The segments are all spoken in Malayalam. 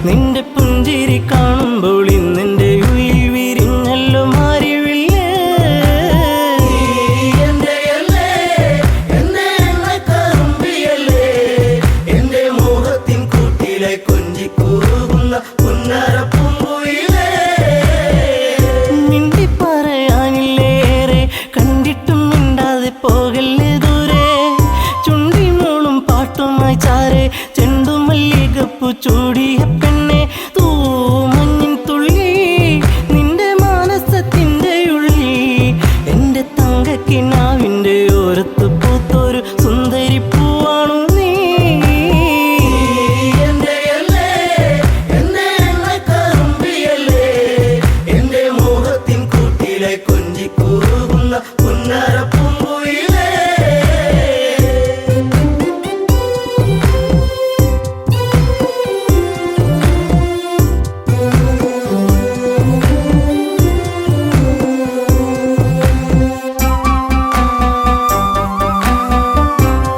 നിന്റെ പുഞ്ചിരി കാണുമ്പോൾ ഇന്നെന്റെ ഉള്ളിൽ വിരിഞ്ഞല്ലോ മാറിവില്ലേ. എന്റെ മോഹത്തിൻ കൂട്ടിലെ കൊഞ്ചിക്കൂകുന്ന പുന്നരപ്പൂങ്കുയിലേ. മിണ്ടി പറയാനില്ലേറെ കണ്ടിട്ടും മിണ്ടാതെ പോകല്ലേ ദൂരെ. ചുണ്ടി മൂളും പാട്ടുമായി ചാരെ ചെണ്ടുമല്ലികപ്പൂ ചൂടിയ പെണ്ണെ തൂമഞ്ഞിൻ തുള്ളി നിന്റെ മാനസത്തിന്റെ ഉള്ളി. എന്റെ തങ്കക്കിനാവിന്റെ ഓരത്ത് പൂത്തൊരു സുന്ദരി പൂവാണു നീ. എന്റെ മോഹത്തിൻ കൂട്ടിലെ കൊഞ്ചിക്കൂകുന്ന പുന്നരപ്പൂങ്കുയിലേ.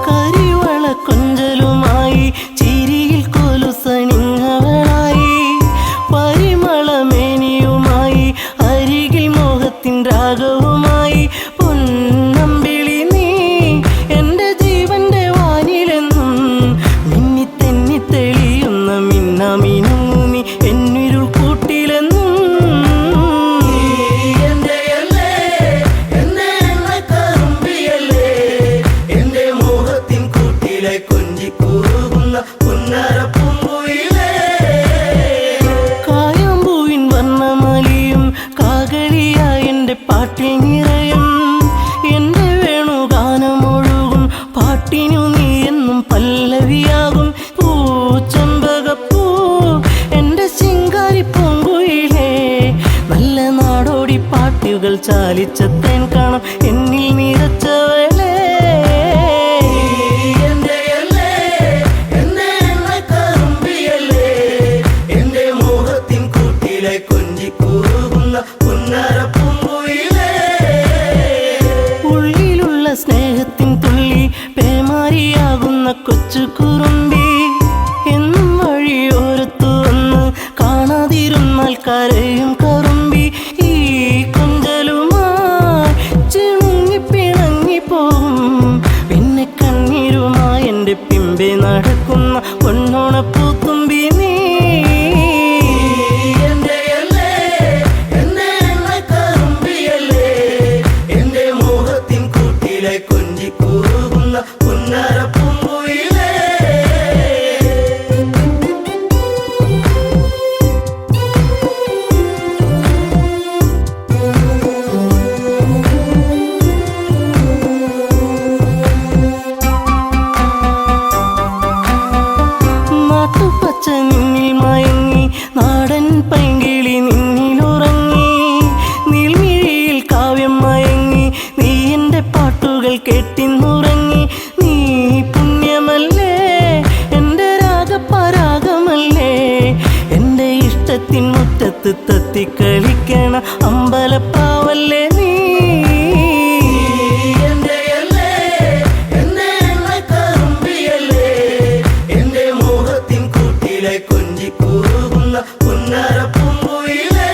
കരിവള കൊഞ്ചലുമായി ചിരിയിൽ കൊലുസണിഞ്ഞവളായി പരിമളമേനിയുമായി അരികിൽ മോഹത്തിൻ രാഗവുമായി പൊന്നമ്പിളി നീ എന്റെ ജീവന്റെ വാനിലെന്നും മിന്നി തെന്നി തെളിയുന്ന മിന്നാമിനുങ്ങി എന്നിരുൾ കൂട്ടിലെന്നും. എന്റെ മോഹത്തിൻ കൂട്ടിലെ കൊഞ്ചിക്കൂകുന്ന പുന്നരപ്പൂങ്കുയിലേ. കായാമ്പൂവിൻ വർണ്ണമലിയും കാകളിയായ എന്റെ പാട്ടിൽ നിറയും. എന്റെ വേണുഗാനമൊഴുകും പാട്ടിനു നീ എന്നും പല്ലവിയാകും. പൂച്ചെമ്പകപ്പൂ എന്റെ ശിങ്കാരി പൂങ്കുയിലേ. നല്ല നാടോടി പാട്ടുകൾ ചാലിച്ച തേൻ കാണാം എന്നിൽ നിറച്ചവളേ. എന്റെ മോഹത്തിൻ കൂട്ടിലെ കൊഞ്ചിക്കൂകുന്ന പുന്നരപ്പൂങ്കുയിലേ. ഉള്ളിലുള്ള സ്നേഹത്തിൻ തുള്ളി പേമാരിയാകുന്ന കൊച്ചു കുറുമ്പി എന്നും വഴിയോരത്തു വന്ന് കാണാതിരുന്നാൽ കരയും കറുമ്പി. ഈ കൊഞ്ചലുമായി ചിണുങ്ങി പിണങ്ങിപ്പോകും പിന്നെ കണ്ണീരുമായി എന്റെ പിമ്പെ നടക്കുന്ന പൊന്നോണപ്പൂത്തുമ്പി നീ. എന്റെ മോഹത്തിൻ കൂട്ടിലെ കൊഞ്ചിക്കൂകുന്ന പുന്നരപ്പൂങ്കുയിലേ. നാട്ടുപച്ച നിന്നിൽ മയങ്ങി നാടൻ പൈങ്കിളി നിന്നിലുറങ്ങി. നീൽമിഴിയിൽ കാവ്യം മയങ്ങി നീ എന്റെ പാട്ടുകൾ കെട്ടിന്നുറങ്ങി. നീ പുണ്യമല്ലേ എന്റെ രാഗപരാഗമല്ലേ. എന്റെ ഇഷ്ടത്തിൻ മുറ്റത്ത് തത്തിക്കളിക്കണ അമ്പലപ്പാവല്ലേ നീ. എന്റെ മോഹത്തിൻ കൂട്ടിലെ കൊഞ്ചിക്കൂകുന്ന പുന്നരപ്പൂങ്കുയിലേ.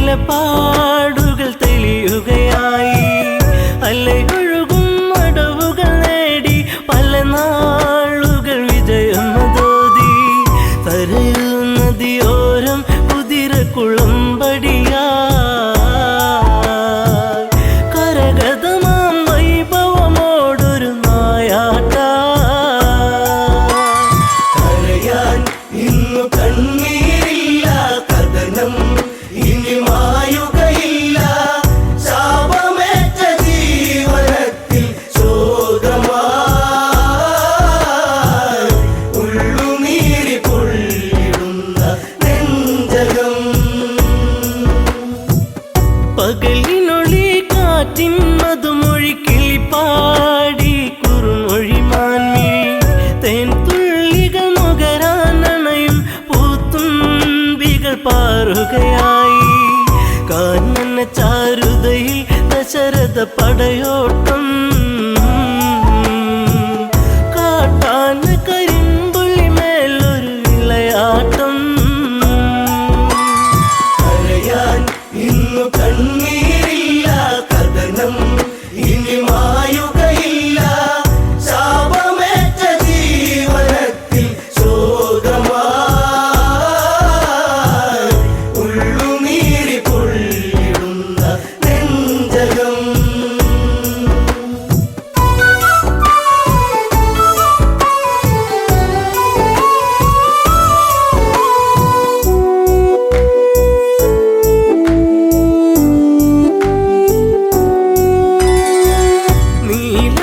നിലപാടുകൾ തെളിയുകയായി. അലയൊഴുകും അടവുകൾ നേടി പല നാളുകൾ വിജയമതോതി. തരയൂ നദിയോരം കുതിര കുളമ്പടിയാ കരഗതമാം വൈഭവമോടൊരു നായാട്ട. കരയാൻ ഇന്നു കണ്ണീരില്ല, കഥനം ഇനി മായുകയില്ല. ശാപമേറ്റ ജീവനത്തിൽ ശോകമായി ഉള്ളുനീരി പൊള്ളിടുന്ന നെഞ്ചകം. പകലിനൊളി കാറ്റിൻ മധുമൊഴി കിളിപ്പാടി കുറുമൊഴി മാൻമിഴി തേൻ തുള്ളികൾ നുകരാനണയും പൂത്തുമ്പികൾ പാറുകയായി. കാനന ചാരുതയിൽ ദശരഥ പടയോട്ടം കാട്ടാന കരിമ്പുള്ളി മേലൊരു വിളയാട്ടം. കരയാൻ ഇന്നു കണ്ണീരില്ല, കഥനം ഇനി മായുകയില്ല. ശാപമേറ്റ ജീവനത്തിൽ ശോകമായി ഉള്ളുനീരി പൊള്ളിടുന്ന നെഞ്ചകം.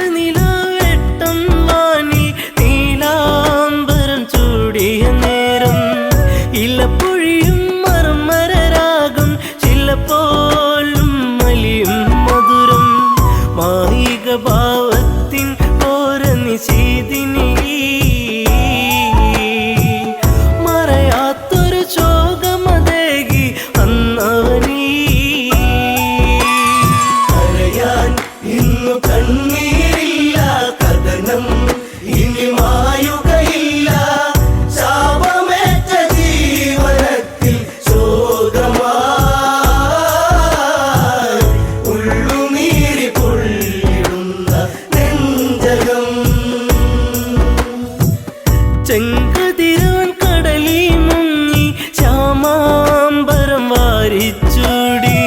നീലനിലാവെട്ടം വാനിൽ നീലാംബരം ചൂടിയ നേരം ഇലപ്പൊഴിയും മർമരരാഗം ചിലപ്പോലും മലിയും മധുരം. മായിക ഭാവത്തിൻ ഓരനിശീതിനി മറയാത്തൊരു ശോകമതേകി അന്നവനീ. കരയാൻ ഇന്നു കണ്ണീരില്ല, കഥനം ഇനി മായുകയില്ല. ശാപമേറ്റ ജീവനത്തിൽ ശോകമായി ഉള്ളുനീരി പൊള്ളിടുന്ന നെഞ്ചകം. ചെങ്കതിരവൻ കടലി മുങ്ങി ശ്യാമാംബരം വാരിച്ചൂടി.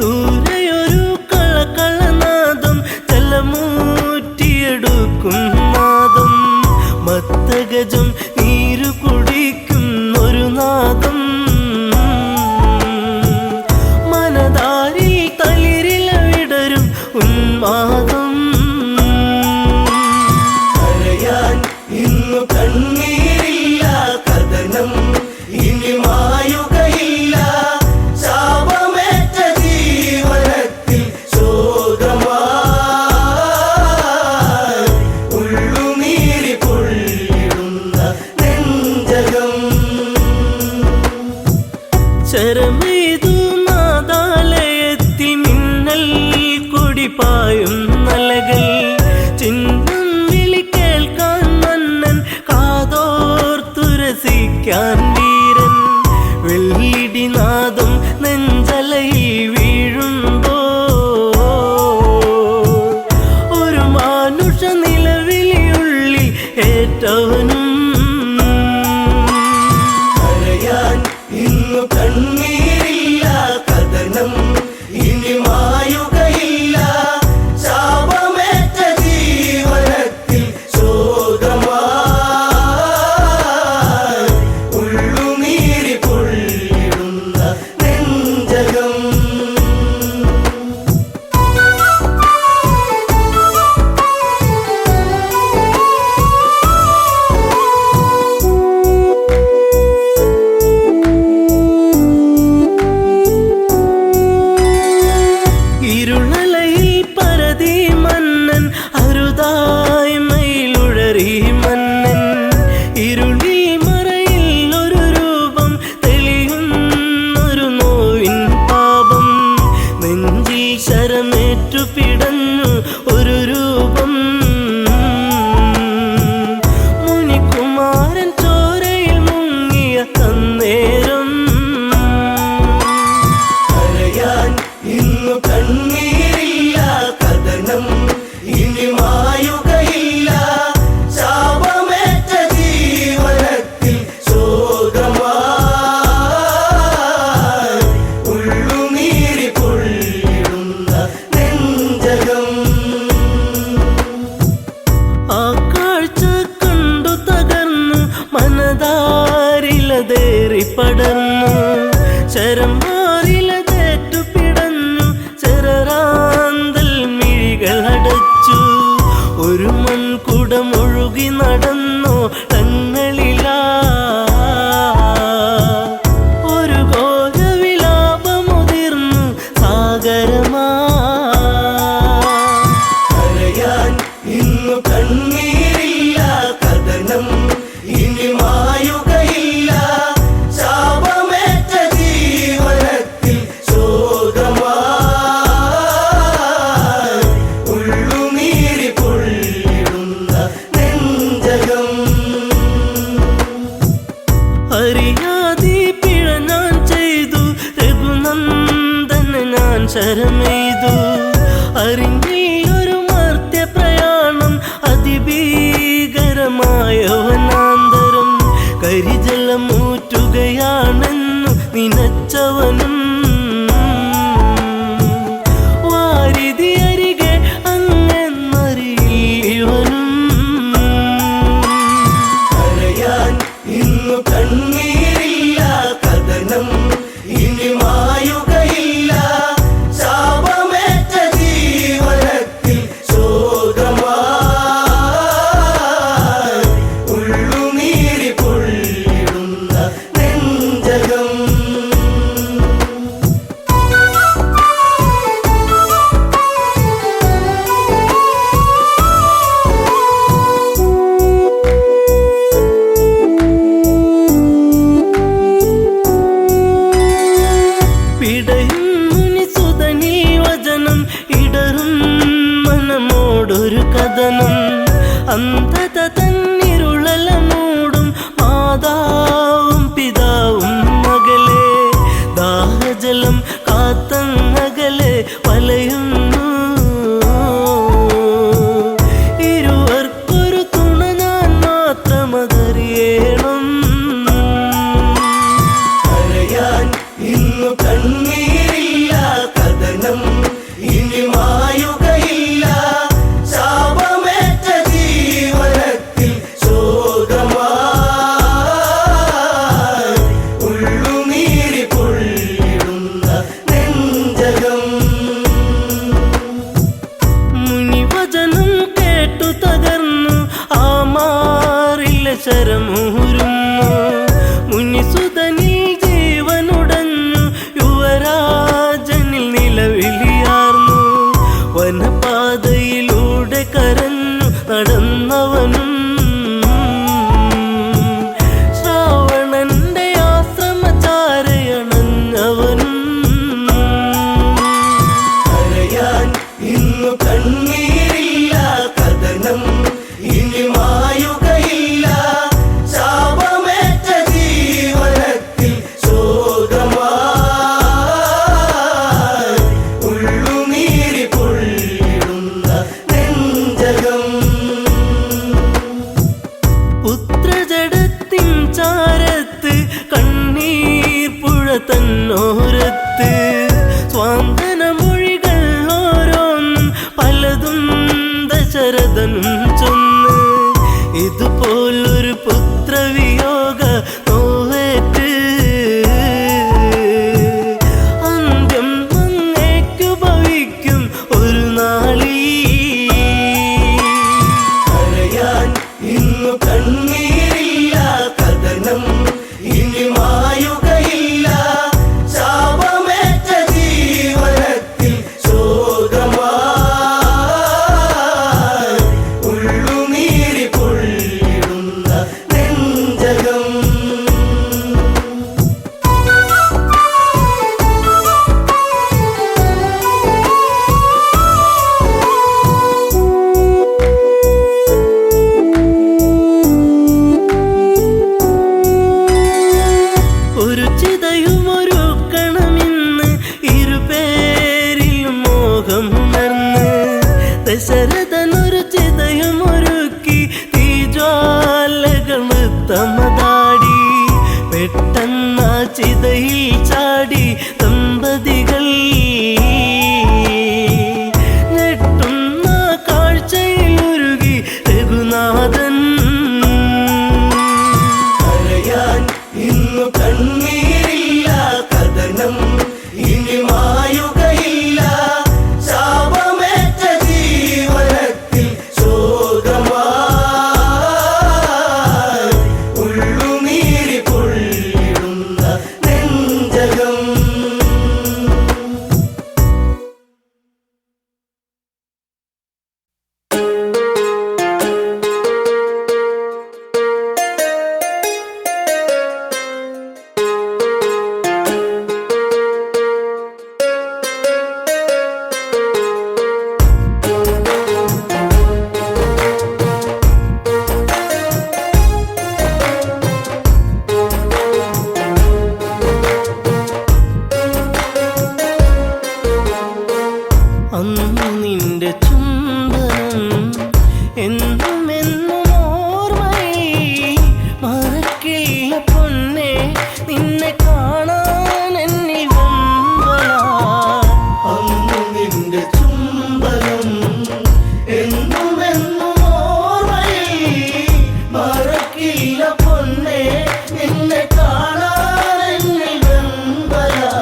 ദൂരെയൊരു കളകളനാദം തലമൂറ്റിയെടുക്കും നാദം. മത്തഗജം നീരു കുടിക്കുന്നൊരു നാദം. മനതാരിൽ തളിരില വിടരും ഉന്മാദം. കരയാൻ ഇന്നു കണ്ണീരില്ല, കഥനം ഇനി മായുകയില്ല. ശാപമേറ്റ ജീവനത്തിൽ ശോകമായി ഉള്ളുനീരി പൊള്ളിടുന്ന നെഞ്ചകം. ശരമേതു നാദാലയത്തിൽ മിന്നൽ കൊടിപായും നലകൾ. ചിഹ്നം വിളി കേൾക്കാൻ മന്നൻ കാതോർത്തുരസിക്കാൻ വീരൻ. വെള്ളിടിനാദം നെഞ്ചലയിൽ വീഴുമ്പോ ഒരു മാനുഷ നിലവിളിയുള്ളിൽ ഏറ്റവനും. കരയാൻ ഇന്നു കണ്ണീരില്ല, കഥനം ഇനി മായുകയില്ല. ഇന്നു കണ്ണീരില്ല, കഥനം ഇനി മായുകയില്ല. ശാപമേറ്റ ജീവനത്തിൽ ശോകമായി ഉള്ളുനീരി പൊള്ളിടുന്ന നെഞ്ചകം. ആ കാഴ്ച കണ്ടു തകർന്നു മനതാരിലതേറി പടർന്നു, ശരമാറിലതേറ്റു പിടഞ്ഞു, ചെറാന്തൽ മിഴികൾ അടച്ചു. ഒരു മൺകുടം ഒഴുകി നടന്നോ തങ്ങളിലാ, ഒരു ഘോരവിലാപമുതിർന്നു സാഗരമാ. കരയാൻ ഇന്നു കണ്ണീരില്ല, കഥനം ഇനി മായുകയില്ല. ശാപമേറ്റ ജീവനത്തിൽ ശോകമായി ഉള്ളുനീരി പൊള്ളിടുന്ന നെഞ്ചകം. അറിയാതെ പിഴ ഞാൻ ചെയ്തു, രഘുനന്ദന് ഞാൻ ശരമെയ്തു. അറിഞ്ഞില്ലൊരു മർത്യ പ്രയാണം, അതിഭീകരമായ വനാന്തരം. കരിജലമൂറ്റുകയാണെന്നു നിനച്ചവനും വാരിധി അരികെ അങ്ങെന്നറിയിവനും. കരയാൻ ഇന്നു കണ്ണീരില്ല, കഥനം ഇനി മായുകയില്ല. ശാപമേറ്റ ജീവനത്തിൽ ശോകമായി ഉള്ളുനീരി പൊള്ളിടുന്ന നെഞ്ചകം. പിടയും മുനിസുതനിൽ വചനം, ഇടറും മനമോടൊരു കഥനം. അന്ധത തന്നിരുളല മൂടും മാതാവും പിതാവും മകളെ. ദാഹജലം കാത്തങ്ങകലെ വലയുന്നു, ഇരുവർക്കൊരു തുണ ഞാൻ മാത്രമതറിയണം. കരയാൻ ഇന്നു കണ്ണീരില്ല, കഥനം ഇനി മായുകയില്ല. ശാപമേറ്റ ജീവനത്തിൽ ശോകമായി ഉള്ളുനീരി പൊള്ളിടുന്ന നെഞ്ചകം. മുനിവചനം കേട്ടു തകർന്നു, ആ മാറിലെ ശരമൂരുന്നു. മുനിസുതനിൽ ജീവനുടഞ്ഞു, യുവരാജനിൽ നിലവിളിയാർന്നു. വനപാതയിലൂടെ കരഞ്ഞു നടന്നവനും, ശ്രാവണന്റെ ആശ്രമചാരയണഞ്ഞവനും. കരയാൻ ഇന്നു കണ്ണീരില്ല, കഥനം ഇനി മായുകയില്ല. ശാപമേറ്റ ജീവനത്തിൽ ശോകമായി ഉള്ളുനീരി പൊള്ളിടുന്ന നെഞ്ചകം. പുത്രജടത്തിൻ ചാരത്ത് കണ്ണീർ പുഴ തന്നോരത്ത്, സ്വാന്തനമൊഴികൾ ഓരോന്നും പലതും ദശരഥനും ചൊന്ന്. ഇതുപോലൊരു പുത്രവിയോഗ നോവേറ്റ് അന്ത്യം അങ്ങേക്കു ഭവിക്കും ഒരു നാളീ. കരയാൻ ഇന്നു കണ്ണീരില്ല, കഥനം ഇനി മായുകയില്ല. ശാപമേറ്റ ജീവനത്തിൽ ശോകമായി ദശരഥനൊരു ചിതയുമൊരുക്കി തീജ്വാലകൾ നൃത്തമതാടി പെട്ടെന്ന ചിതയിൽ ചാടി ദമ്പതികൾ ഞെട്ടുന്ന കാഴ്ചയിൽ ഉരുകി രഘുനാഥൻ കരയാൻ ഇന്നു കണ്ണീരില്ല കഥനം ഇനി മായുകയില്ല ശാപമേറ്റ ജീവനത്തിൽ ശോകമായി ഉള്ളുനീരി പൊള്ളിടുന്ന നെഞ്ചകം അന്നു നിന്റെ ചുംബനം എന്നും എന്നും ഓർമ്മയിൽ മറക്കില്ല പൊന്നെ നിന്നെ കാണാൻ എന്നിൽ വെമ്പലാ അന്നു നിന്റെ ചുംബനം എന്നും എന്നും ഓർമ്മയിൽ മറക്കില്ല പൊന്നെ നിന്നെ കാണാൻ എന്നിൽ വെമ്പലാ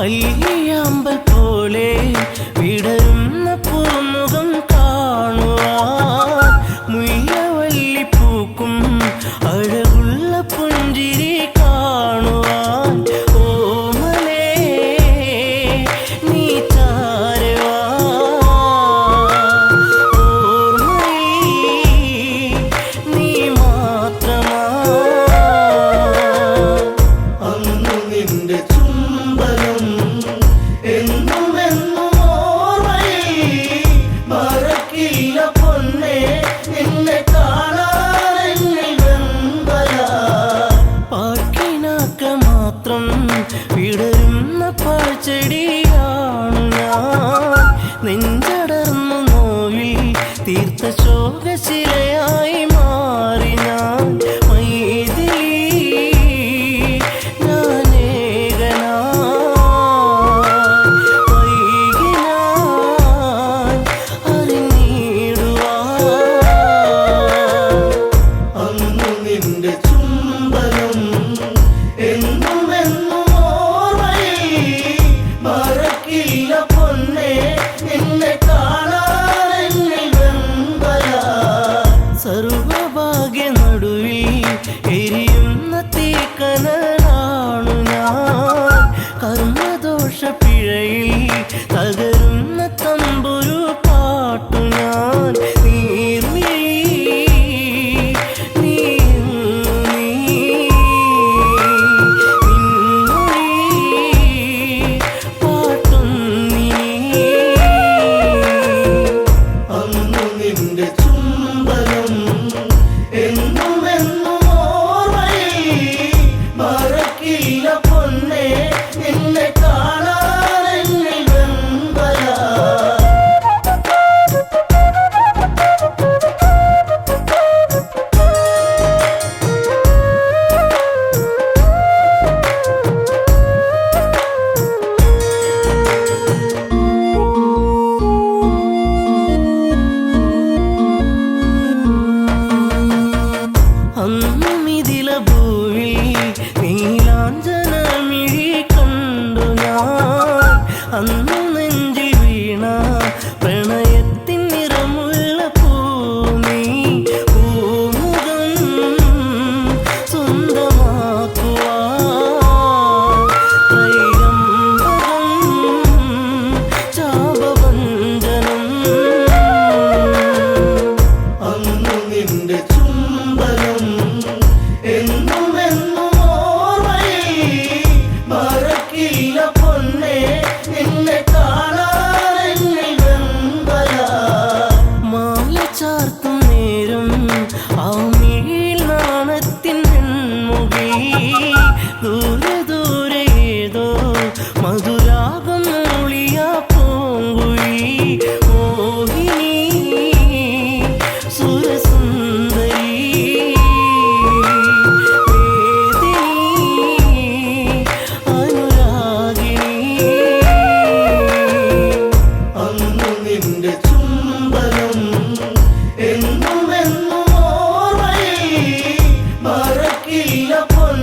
അല്ലിയാമ്പൽ പോലെ വിടരുന്ന പൂമുഖം കാണുവാൻ മുല്ലവല്ലി പൂക്കും അഴകുള്ള പുഞ്ചിരി കാണുവാൻ ഓമലേ നീ ചാരെ വാ ഓർമ്മയിൽ നീ മാത്രമാ അന്നു നിന്റെ ചുംബനം എന്നും എന്നും ഓർമ്മയിൽ മറക്കില്ല പൊന്നെ നിന്നെ കാണാൻ എന്നിൽ വെമ്പലാ പാക്കിനാക്ക മാത്രം വിടരുന്ന പാഴ്ചെടിയാണു ഞാൻ നെഞ്ചടർന്നു നോവിൽ തീർത്ത ശോകശിലയായി മാറി ഞാൻ മൈഥിലി ഞാനേകനായി അറിഞ്ഞിടുവാൻ അന്നു നിന്റെ ചുംബനം എന്നും എന്നും ഓർമ്മയിൽ മറക്കില്ല പൊന്നെ നിന്നെ കാണാൻ എന്നിൽ വെമ്പലാ സർവഭാഗ്യ നടുവിൽ എരിയുന്ന തീക്കനലാണു ഞാൻ കർമ്മദോഷ പിഴയിൽ തകരുന്ന തമ്പുരു പാട്ടു ഞാൻ നീർമിഴി നീ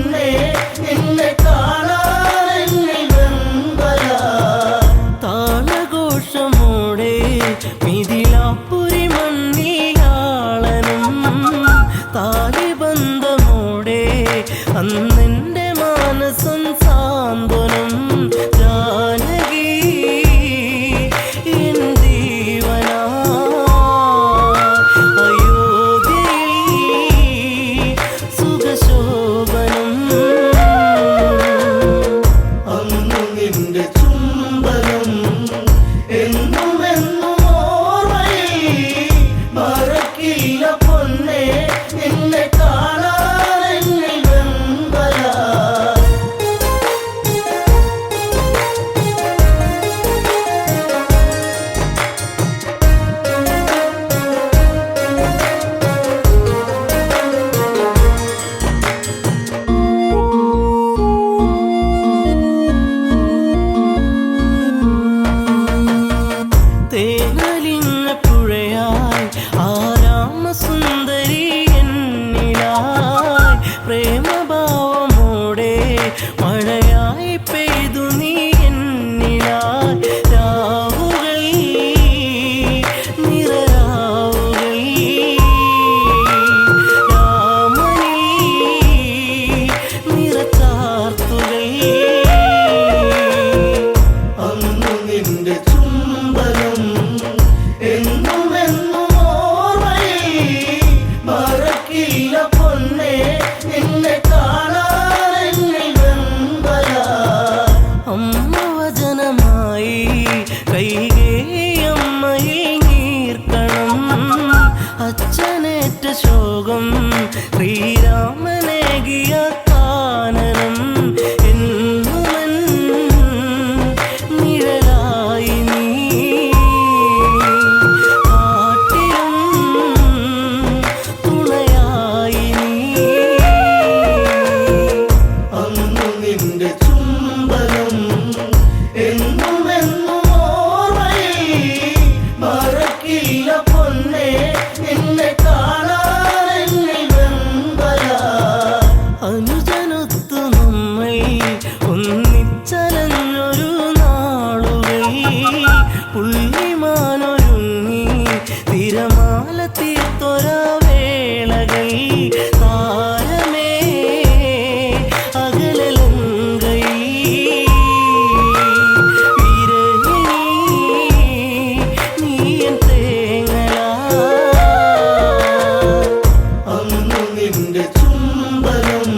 പൊന്നേ നിന്നെ കാണാനെന്നിൽ വെമ്പല. താളഘോഷമോടെ മിഥിലാപ്പുരി മണ്ണിലാളനും താലിബന്ധമോടെ അന്നെൻ്റെ മാനസം സാന്ത്വനം. ജാനകി എൻ ജീവനാ അയോധ്യയിൽ സുഖശോഭനം. അന്നു നിന്റെ ചുംബനം എന്നും എന്നും ഓർമ്മയിൽ മറക്കില്ല പൊന്നേ നിന്നെ കാണാനെന്നിൽ വെമ്പല. തേനലിഞ്ഞ പുഴയായി ആരാമസുന്ദരി എന്നിലായി പ്രേമഭാവമോടെ മഴയായി പെയ്തു നീ എന്നിലായി. രാവുകൾ നിറരാവുകൾ രാമനിൽ നിറച്ചാർത്തുകൾ. അന്നു നിന്റെ ചുംബനം എന്നും എന്നും ഓർമ്മയിൽ മറക്കില്ല പൊന്നേ നിന്നെ കാണാനെന്നിൽ വെമ്പല. അമ്മ വചനമായി കൈകേയമ്മയിൽ നീർക്കണം. അച്ഛനേറ്റ ശോകം ശ്രീരാമനേകിയ കാനനം. എന്നുമൻ നിഴലായി നീ കാട്ടിലും തുണയായി നീ. അന്നു നിന്റെ ചുംബനം എന്നും എന്നും ഓർമ്മയിൽ മറക്കില്ല പൊന്നേ നിന്നെ കാണാനെന്നിൽ വെമ്പല. അനുജനൊത്തു നമ്മൾ ഒന്നിച്ചലഞ്ഞൊരു നാളുകൾ. പുള്ളിമാനൊരുങ്ങി തിരമാല തീർത്തൊര വേളകൾ. താരമേ അകലലങ്കൈ വിരഹിണി നീയൻ തേങ്ങലാ. അന്നു നിന്റെ ചുംബനം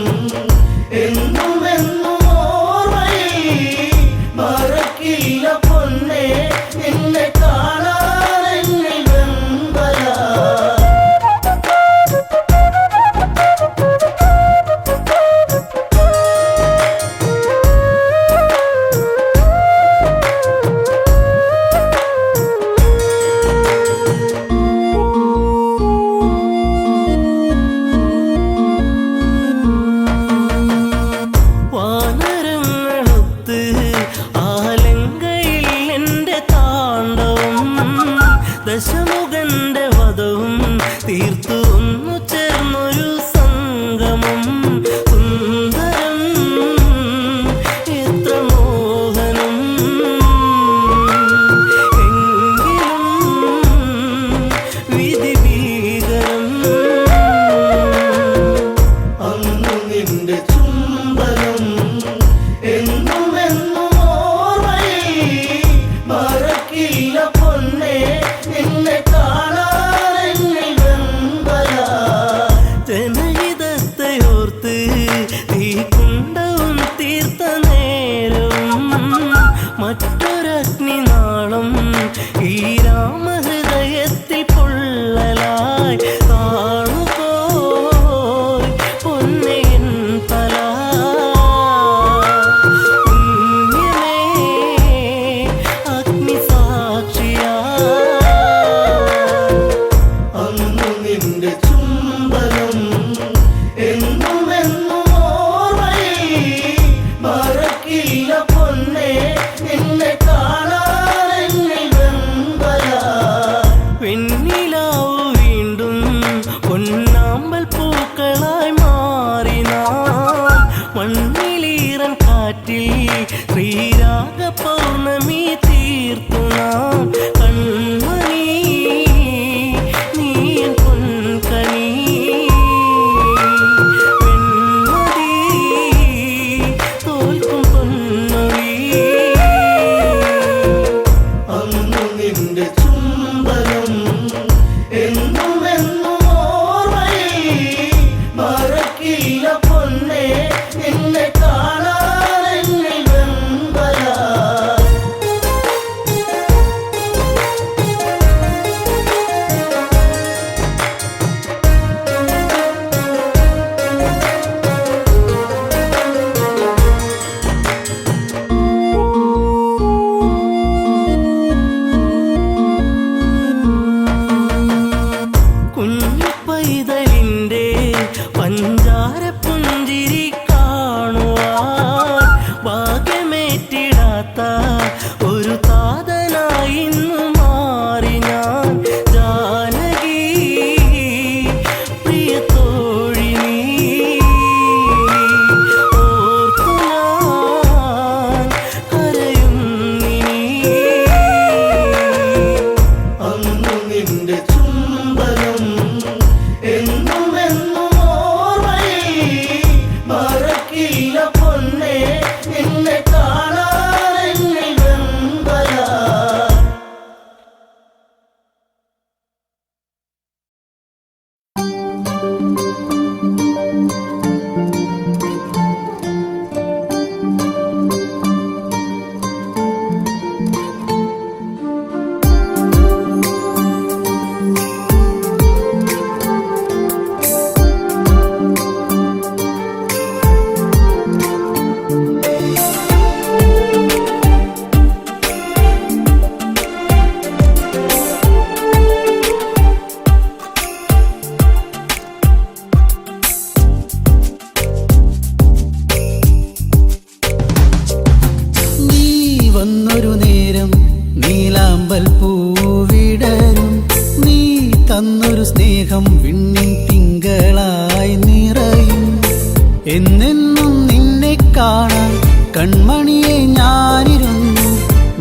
എന്നെന്നും നിന്നെ കാണാൻ കൺമണിയെ ഞാനിരുന്നു.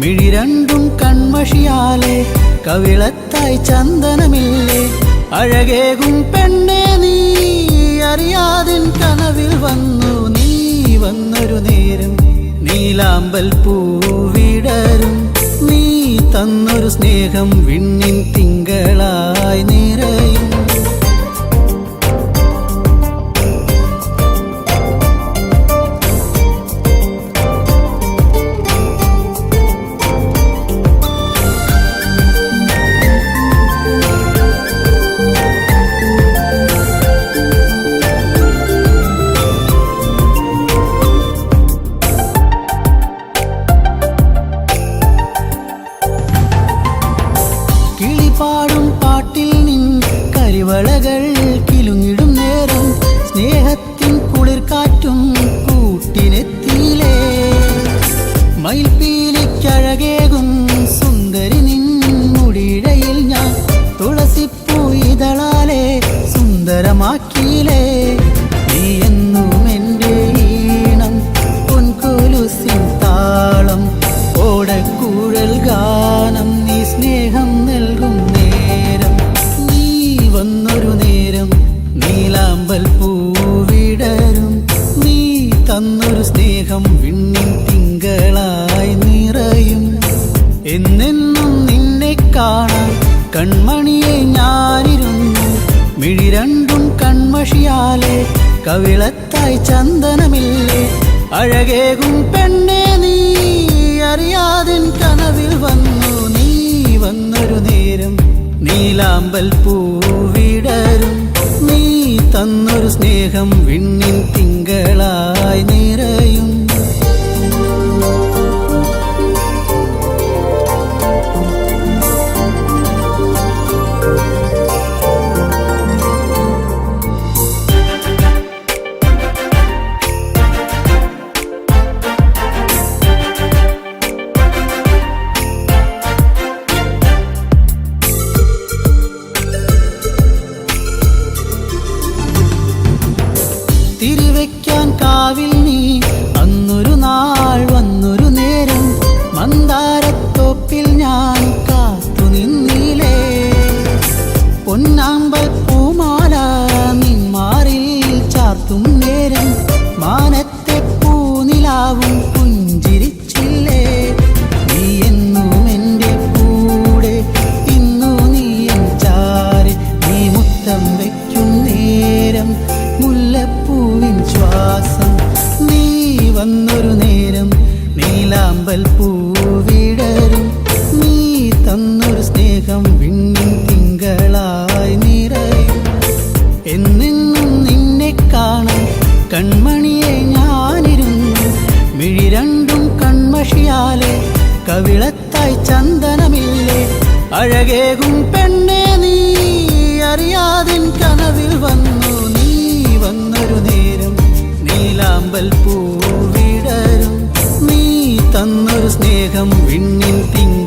മിഴി രണ്ടും കൺമഷിയാലെ കവിളത്തായി ചന്ദനമില്ലേ. അഴകേകും പെണ്ണെ നീ അറിയാതിൻ കനവിൽ വന്നു. നീ വന്നൊരു നേരം നീലാമ്പൽ പൂവിടരും. നീ തന്നൊരു സ്നേഹം വിണ്ണിൻ തിങ്കളായി നിറയും. കിളിപാടും പാട്ടിൽ നിൻ കരിവളകൾ കിലുങ്ങിടും നേരം സ്നേഹത്തിൻ കുളിർക്കാറ്റും കൂട്ടിനെത്തിയിലേ. മയിൽപ്പീലിക്കഴകേകും സുന്ദരി നിൻ മുടിയിഴയിൽ ഞാൻ തുളസിപ്പൂ ഇതളാലെ സുന്ദരമാക്കിയിലേ. നീ എന്നും എൻ്റെ ഈണം പൊൻകൊലുസിൻ താളം ഓടക്കൂഴൽ ഗാനം. നീ സ്നേഹം നൽകും നേരം നീ വന്നൊരു നേരം നീലാമ്പൽ പൂവിടരും. നീ തന്നൊരു സ്നേഹം വിണ്ണിൻ തിങ്കളായി നിറയും. എന്നെന്നും നിന്നെ കാണാൻ കൺമണിയെ ഞാനിരുന്നു. മിഴി രണ്ടും കൺമഷിയാലെ കവിളത്തായി ചന്ദനമില്ലേ. അഴകേകും പെണ്ണെ നീ അറിയാതിൻ കനവിൽ വന്നു. നീ വന്നൊരു നേരം നീലാമ്പൽ പൂവിടരും. നീ തന്നൊരു സ്നേഹം വിണ്ണിൻ തിങ്കളായി നിറയും. തിരിവെക്കാൻ കാവിൽ നീ അന്നൊരു നാൾ വന്നൊരു നേരം മന്ദാരത്തോപ്പിൽ ഞാൻ കാത്തു നിന്നിലേ. പൊന്നാമ്പൽ പൂമാല നിന്മാറിൽ ചാർത്തും നേരം മാനത്തെ പൂനിലാവും പുഞ്ചിരിച്ചില്ലേ. നീ എന്നും എൻ്റെ കൂടെ ഇന്നു നീ എൻ ചാരെ. നീ മുത്തം വയ്ക്കും നേരം മുല്ലപ്പൂവിൻ ശ്വാസം. നീ വന്നൊരു നേരം നീലാമ്പൽ പൂവിടരും. നീ തന്നൊരു സ്നേഹം വിണ്ണിൻ തിങ്കളായി നിറയും. എന്നെന്നും നിന്നെ കാണാൻ കൺമണിയെ ഞാനിരുന്നു. മിഴി രണ്ടും കൺമഷിയാലെ കവിളത്തായി ചന്ദനമില്ലേ. അഴകേകും പെണ്ണെ നീ അറിയാതിൻ കനവിൽ വന്നു. നീ വന്നൊരു നേരം നീലാമ്പൽ പൂവിടരും. നീ തന്നൊരു സ്നേഹം വിണ്ണിൻ തിങ്കളായി